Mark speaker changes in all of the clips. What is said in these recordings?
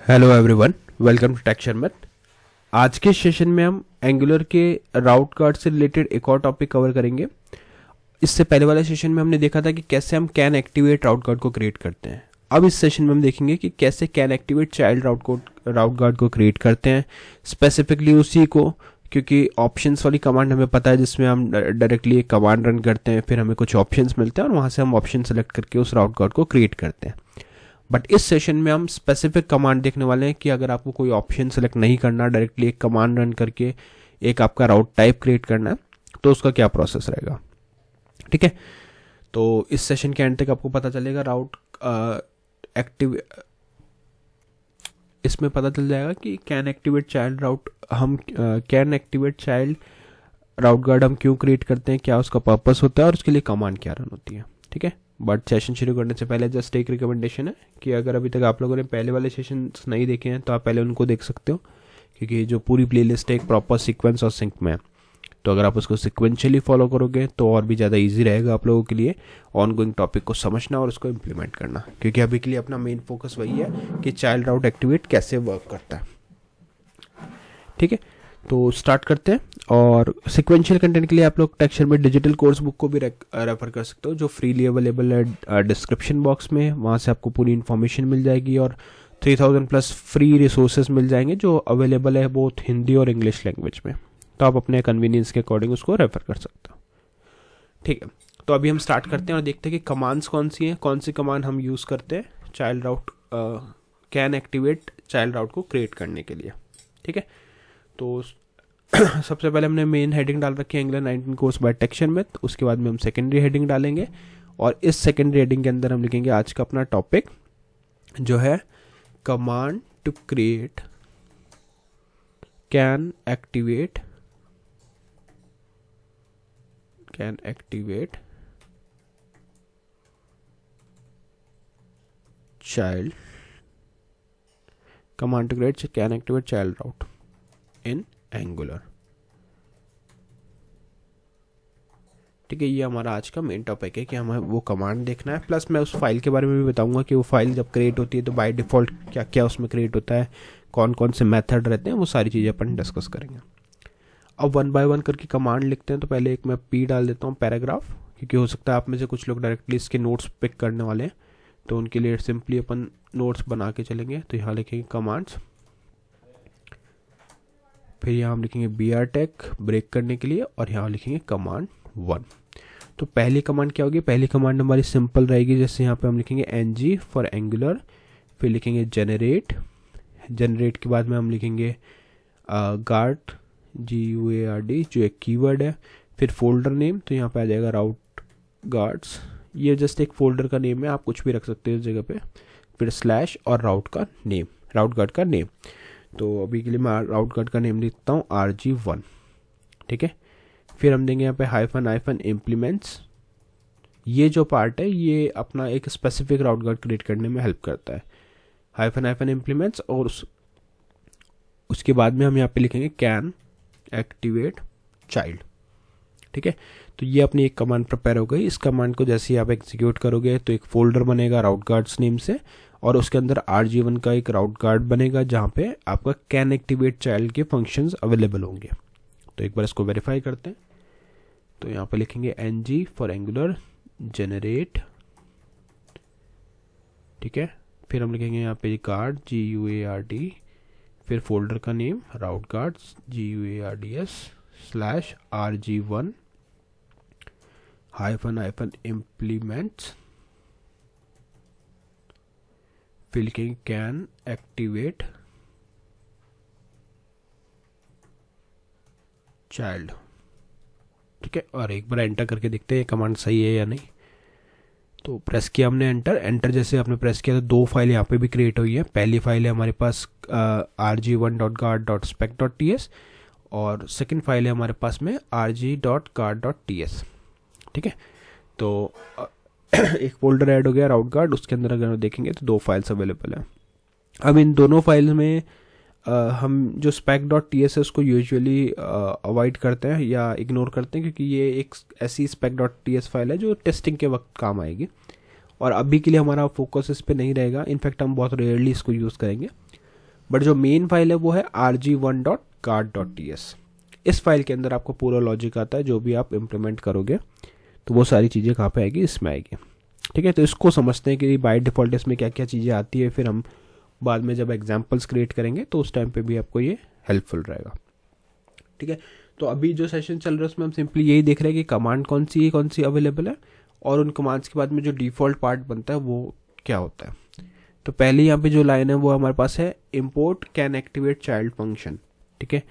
Speaker 1: Hello everyone, welcome to tech शर्मत। आज के सेशन में हम एंगुलर के राउट कार्ड से रिलेटेड एक और टॉपिक कवर करेंगे। इससे पहले वाले सेशन में हमने देखा था कि कैसे हम कैन एक्टिवेट राउट कार्ड को क्रिएट करते हैं। अब इस सेशन में हम देखेंगे कि कैसे can activate child route card को क्रिएट करते हैं, स्पेसिफिकली उसी को, क्योंकि ऑप्शंस वाली कमांड हमें पता है जिसमें हम डायरेक्टली एक कमांड रन करते हैं, फिर हमें कुछ ऑप्शंस मिलते हैं और वहाँ से हम ऑप्शन सेलेक्ट करके उस राउट कार्ड को क्रिएट करते हैं। बट इस सेशन में हम स्पेसिफिक कमांड देखने वाले हैं कि अगर आपको कोई ऑप्शन सेलेक्ट नहीं करना, डायरेक्टली एक कमांड रन करके एक आपका राउट टाइप क्रिएट करना है, तो उसका क्या प्रोसेस रहेगा। ठीक है, तो इस सेशन के एंड तक आपको पता चलेगा राउट एक्टिव, इसमें पता चल जाएगा कि can activate child route guard हम क्यों क्रिएट करते हैं, क्या उसका पर्पस होता है और उसके लिए कमांड क्या रन होती है। ठीक है, बट सेशन शुरू करने से पहले जस्ट एक रिकमेंडेशन है कि अगर अभी तक आप लोगों ने पहले वाले सेशन नहीं देखे हैं तो आप पहले उनको देख सकते हो, क्योंकि जो पूरी प्लेलिस्ट है एक प्रॉपर सीक्वेंस और सिंक में है। तो अगर आप उसको सिक्वेंशियली फॉलो करोगे तो और भी ज़्यादा इजी रहेगा आप लोगों के लिए ऑनगोइंग टॉपिक को समझना और उसको इम्प्लीमेंट करना, क्योंकि अभी के लिए अपना मेन फोकस वही है कि चाइल्ड राउट एक्टिवेट कैसे वर्क करता है। ठीक है, तो स्टार्ट करते हैं। और सिक्वेंशियल कंटेंट के लिए आप लोग टेक शर्मत डिजिटल कोर्स बुक को भी रेफर कर सकते हो, जो फ्रीली अवेलेबल है डिस्क्रिप्शन बॉक्स में। वहाँ से आपको पूरी इन्फॉर्मेशन मिल जाएगी और 3000 प्लस फ्री रिसोर्सेज मिल जाएंगे जो अवेलेबल है बोथ हिंदी और इंग्लिश लैंग्वेज में। तो आप अपने कन्वीनियंस के अकॉर्डिंग उसको रेफर कर सकते हो। ठीक है, तो अभी हम स्टार्ट करते हैं और देखते हैं कि कमांड्स कौन सी हैं, कौन सी कमांड हम यूज़ करते हैं child route can activate child route को क्रिएट करने के लिए। ठीक है, तो सबसे पहले हमने मेन हेडिंग डाल रखी है एंगुलर 19 कोर्स बाय टेक शर्मत। उसके बाद में हम सेकेंडरी हेडिंग डालेंगे और इस सेकेंडरी हेडिंग के अंदर हम लिखेंगे आज का अपना टॉपिक जो है command to create can activate child command to create can activate child route in Angular. ठीक है, ये हमारा आज का मेन टॉपिक है कि हमें वो कमांड देखना है, प्लस मैं उस फाइल के बारे में भी बताऊंगा कि वो फाइल जब क्रिएट होती है तो बाय डिफ़ॉल्ट क्या क्या उसमें क्रिएट होता है, कौन कौन से मेथड रहते हैं, वो सारी चीज़ें अपन डिस्कस करेंगे। अब वन बाय वन करके कमांड लिखते हैं। तो पहले एक मैं पी डाल देता हूँ पैराग्राफ, क्योंकि हो सकता है आप में से कुछ लोग डायरेक्टली इसके नोट्स पिक करने वाले हैं, तो उनके लिए सिंपली अपन नोट्स बना के चलेंगे। तो यहाँ लिखेंगे कमांड्स, फिर यहाँ हम लिखेंगे BR ब्रेक करने के लिए, और यहाँ लिखेंगे कमांड 1। तो पहली कमांड क्या होगी, पहली कमांड हमारी सिंपल रहेगी, जैसे यहाँ पे हम लिखेंगे NG फॉर एंगुलर, फिर लिखेंगे जनरेट के बाद में हम लिखेंगे गार्ड GUARD जो एक कीवर्ड है, फिर फोल्डर नेम, तो यहाँ पे आ जाएगा राउट गार्ड्स, ये जस्ट एक फोल्डर का नेम है, आप कुछ भी रख सकते हो इस जगह पे, फिर स्लैश और राउट गार्ड का नेम। तो अभी के लिए मैं राउट गार्ड का नेम लिखता हूँ RG1। ठीक है, फिर हम देंगे यहाँ पे हाइफन इम्प्लीमेंट्स। ये जो पार्ट है ये अपना एक स्पेसिफिक राउट गार्ड क्रिएट करने में हेल्प करता है, हाइफन इम्प्लीमेंट्स। और उसके बाद में हम यहाँ पे लिखेंगे कैन एक्टिवेट चाइल्ड। ठीक है, तो ये अपनी एक कमांड प्रिपेयर हो गई। इस कमांड को जैसे ही आप एग्जीक्यूट करोगे तो एक फोल्डर बनेगा राउट गार्ड्स नेम से, और उसके अंदर RG1 का एक राउट गार्ड बनेगा जहाँ पे आपका कैन एक्टिवेट चाइल्ड के फंक्शंस अवेलेबल होंगे। तो एक बार इसको वेरीफाई करते हैं। तो यहाँ पे लिखेंगे NG फॉर एंगुलर जनरेट। ठीक है, फिर हम लिखेंगे यहाँ पे गार्ड GUARD, फिर फोल्डर का name route guards GUARDS slash RG1 hyphen implements, फिर लिखेंगे कैन एक्टिवेट चाइल्ड। ठीक है, और एक बार एंटर करके देखते हैं ये कमांड सही है या नहीं। तो प्रेस किया हमने एंटर जैसे आपने प्रेस किया तो दो फाइल यहाँ पे भी क्रिएट हुई है। पहली फाइल है हमारे पास rg1.guard.spec.ts और सेकंड फाइल है हमारे पास में rg.guard.ts। ठीक है, तो एक फोल्डर ऐड हो गया राउट गार्ड, उसके अंदर अगर देखेंगे तो दो फाइल्स अवेलेबल है। अब इन दोनों फाइल्स में हम जो spec.ts है उसको यूजुअली अवॉइड करते हैं या इग्नोर करते हैं, क्योंकि ये एक ऐसी spec.ts फाइल है जो टेस्टिंग के वक्त काम आएगी, और अभी के लिए हमारा फोकस इस पे नहीं रहेगा। इनफैक्ट हम बहुत रेयरली इसको यूज़ करेंगे। बट जो मेन फाइल है वो है rg1.guard.ts। इस फाइल के अंदर आपको पूरा लॉजिक आता है, जो भी आप इम्प्लीमेंट करोगे तो वो सारी चीज़ें कहाँ पे आएगी, इसमें आएगी। ठीक है, तो इसको समझते हैं कि बाय डिफ़ॉल्ट इसमें क्या क्या चीज़ें आती है, फिर हम बाद में जब एग्जाम्पल्स क्रिएट करेंगे तो उस टाइम पे भी आपको ये हेल्पफुल रहेगा। ठीक है, तो अभी जो सेशन चल रहा है उसमें हम सिंपली यही देख रहे हैं कि कमांड कौन सी अवेलेबल है, और उन कमांड्स के बाद में जो डिफ़ॉल्ट पार्ट बनता है वो क्या होता है। तो पहले यहाँ पे जो लाइन है वो हमारे पास है import can activate child function. ठीक है,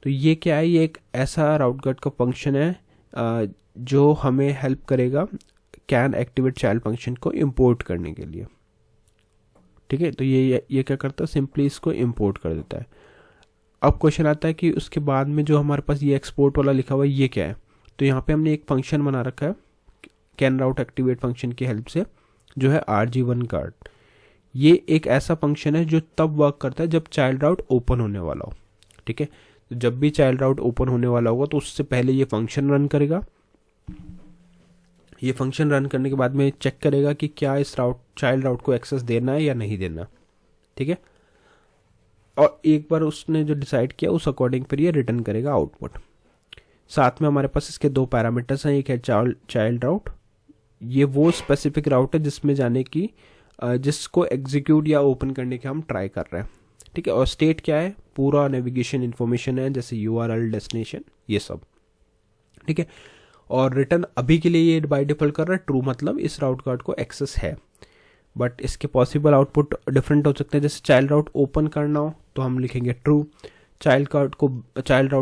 Speaker 1: तो ये क्या है, ये एक ऐसा राउट गार्ड का फंक्शन है जो हमें हेल्प करेगा कैन एक्टिवेट चाइल्ड फंक्शन को इम्पोर्ट करने के लिए। ठीक है, तो ये क्या करता है, सिंपली इसको इम्पोर्ट कर देता है। अब क्वेश्चन आता है कि उसके बाद में जो हमारे पास ये एक्सपोर्ट वाला लिखा हुआ है ये क्या है। तो यहाँ पे हमने एक फंक्शन बना रखा है कैन राउट एक्टिवेट फंक्शन की हेल्प से, जो है rg1 गार्ड। ये एक ऐसा फंक्शन है जो तब वर्क करता है जब चाइल्ड राउट ओपन होने वाला हो। ठीक है, तो जब भी चाइल्ड राउट ओपन होने वाला होगा तो उससे पहले ये फंक्शन रन करेगा। ये फंक्शन रन करने के बाद में चेक करेगा कि क्या इस चाइल्ड राउट को एक्सेस देना है या नहीं देना। ठीक है, और एक बार उसने जो डिसाइड किया उस अकॉर्डिंग फिर ये रिटर्न करेगा आउटपुट। साथ में हमारे पास इसके दो पैरामीटर्स हैं, एक है चाइल्ड राउट। ये वो स्पेसिफिक राउट है जिसमें जाने की जिसको एग्जीक्यूट या ओपन करने के हम ट्राई कर रहे हैं। ठीक है, और स्टेट क्या है, पूरा नेविगेशन इन्फॉर्मेशन है, जैसे URL, डेस्टिनेशन, ये सब। ठीक है, और रिटर्न अभी के लिए ये बाय डिफॉल्ट कर रहा है ट्रू, मतलब इस राउट गार्ड को एक्सेस है। बट इसके पॉसिबल आउटपुट डिफरेंट हो सकते हैं। जैसे चाइल्ड राउट ओपन करना हो तो हम लिखेंगे ट्रू, चाइल्ड राउट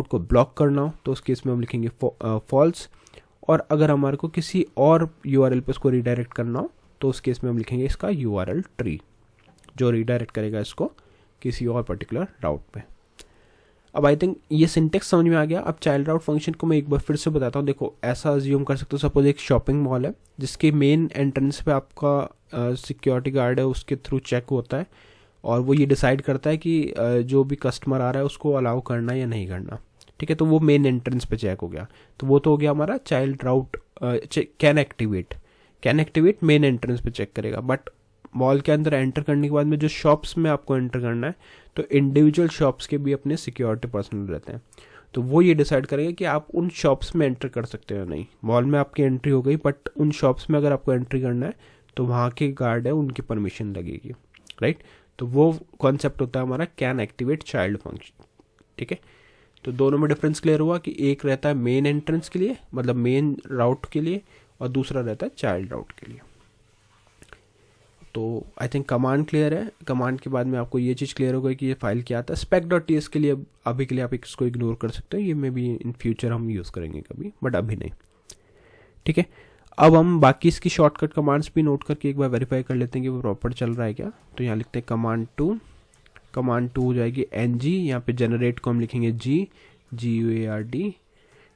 Speaker 1: को ब्लॉक करना हो तो उस केस में हम लिखेंगे फॉल्स, और अगर हमारे को किसी और URL पे इसको रिडायरेक्ट करना हो तो उस केस में हम लिखेंगे इसका URL ट्री, जो रिडायरेक्ट करेगा इसको किसी और पर्टिकुलर राउट पे। अब आई थिंक ये सिंटेक्स समझ में आ गया। अब चाइल्ड राउट फंक्शन को मैं एक बार फिर से बताता हूँ। देखो, ऐसा अज्यूम कर सकते हो, सपोज एक शॉपिंग मॉल है जिसके मेन एंट्रेंस पे आपका सिक्योरिटी गार्ड है, उसके थ्रू चेक होता है और वो ये डिसाइड करता है कि जो भी कस्टमर आ रहा है उसको अलाउ करना या नहीं करना। ठीक है, तो वो मेन एंट्रेंस पे चेक हो गया, तो वो तो हो गया हमारा child route can activate main entrance पे चेक करेगा। बट मॉल के अंदर एंटर करने के बाद में जो शॉप्स में आपको एंटर करना है, तो इंडिविजुअल शॉप्स के भी अपने सिक्योरिटी पर्सनल रहते हैं, तो वो ये डिसाइड करेंगे कि आप उन शॉप्स में एंटर कर सकते हो नहीं। मॉल में आपकी एंट्री हो गई, बट उन शॉप्स में अगर आपको एंट्री करना है तो वहाँ के गार्ड है उनकी परमिशन लगेगी। राइट, तो वो कॉन्सेप्ट होता है हमारा कैन एक्टिवेट चाइल्ड फंक्शन। ठीक है, तो दोनों में डिफरेंस क्लियर हुआ कि एक रहता है मेन एंट्रेंस के लिए, मतलब मेन राउट के लिए, और दूसरा रहता है चाइल्ड राउट के लिए। तो आई थिंक कमांड क्लियर है। कमांड के बाद में आपको ये चीज़ क्लियर हो गई कि ये फाइल क्या आता है। spec.ts के लिए अभी के लिए आप इसको इग्नोर कर सकते हो, ये मे बी इन फ्यूचर हम यूज़ करेंगे कभी, बट अभी नहीं। ठीक है, अब हम बाकी इसकी शॉर्टकट कमांड्स भी नोट करके एक बार वेरीफाई कर लेते हैं कि वो प्रॉपर चल रहा है क्या। तो यहाँ लिखते हैं कमांड टू हो जाएगी ng, यहाँ पे जनरेट को हम लिखेंगे GUARD।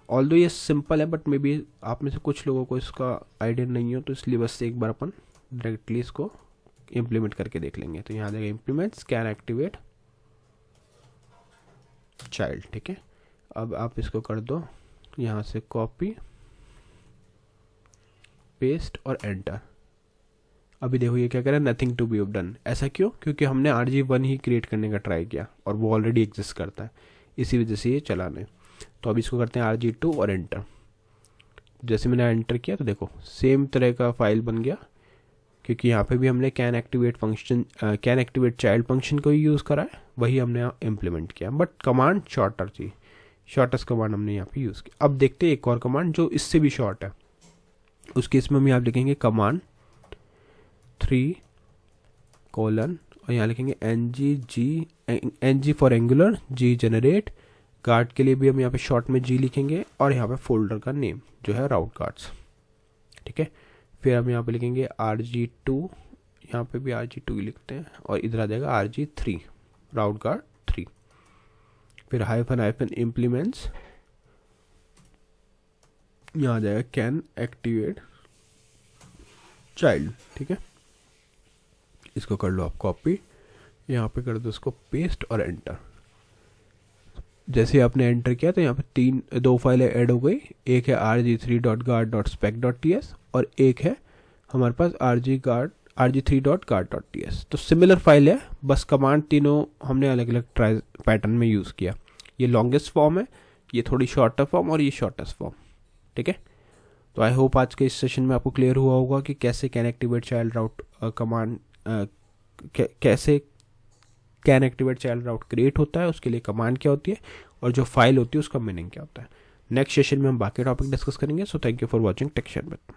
Speaker 1: ऑल्दो ये सिंपल है, बट मे बी आप में से कुछ लोगों को इसका आइडिया नहीं हो, तो इसलिए बस एक बार अपन डायरेक्टली इसको इम्प्लीमेंट करके देख लेंगे। तो यहाँ आ जाएगा इम्प्लीमेंट्स कैन एक्टिवेट चाइल्ड। ठीक है, अब आप इसको कर दो यहाँ से कॉपी पेस्ट और एंटर। अभी देखो ये क्या कह रहा है, नथिंग टू बी डन। ऐसा क्यों? क्योंकि हमने rg1 ही क्रिएट करने का ट्राई किया और वो ऑलरेडी एग्जिस्ट करता है, इसी वजह से ये चलाने। तो अब इसको करते हैं rg2 और एंटर। जैसे मैंने एंटर किया तो देखो सेम तरह का फाइल बन गया, क्योंकि यहाँ पे भी हमने कैन एक्टिवेट चाइल्ड फंक्शन को ही यूज़ करा है, वही हमने इम्प्लीमेंट किया। बट कमांड शॉर्टर थी, शॉर्टेस्ट कमांड हमने यहाँ पे यूज़ की। अब देखते हैं एक और कमांड जो इससे भी शॉर्ट है। उस केस में हम यहाँ लिखेंगे कमांड 3 कोलन और यहाँ लिखेंगे ng for angular, G generate. Guard के लिए भी हम यहाँ पे शॉर्ट में G लिखेंगे और यहाँ पे फोल्डर का नेम जो है राउट गार्ड्स। ठीक है, फिर हम यहाँ पे लिखेंगे rg2, यहाँ पे भी rg2 ही लिखते हैं, और इधर आ जाएगा rg3 राउट गार्ड 3। फिर हाइफन इम्प्लीमेंट्स, यहाँ आ जाएगा कैन एक्टिवेट चाइल्ड। ठीक है, इसको कर लो आप कॉपी, यहाँ पे कर दो इसको पेस्ट और एंटर। जैसे आपने एंटर किया तो यहाँ पे दो फाइलें ऐड हो गई। एक है rg3.guard.spec.ts और एक है हमारे पास rg3.guard.ts। तो सिमिलर फाइल है, बस कमांड तीनों हमने अलग अलग ट्राई पैटर्न में यूज़ किया। ये लॉन्गेस्ट फॉर्म है, ये थोड़ी शॉर्टर फॉर्म और ये शॉर्टेस्ट फॉर्म। ठीक है, तो आई होप आज के इस सेशन में आपको क्लियर हुआ होगा कि कैसे can activate child route command, कैसे can activate child route create होता है, उसके लिए कमांड क्या होती है, और जो फाइल होती है उसका मीनिंग क्या होता है। नेक्स्ट सेशन में हम बाकी टॉपिक डिस्कस करेंगे। So thank you for watching tech share with.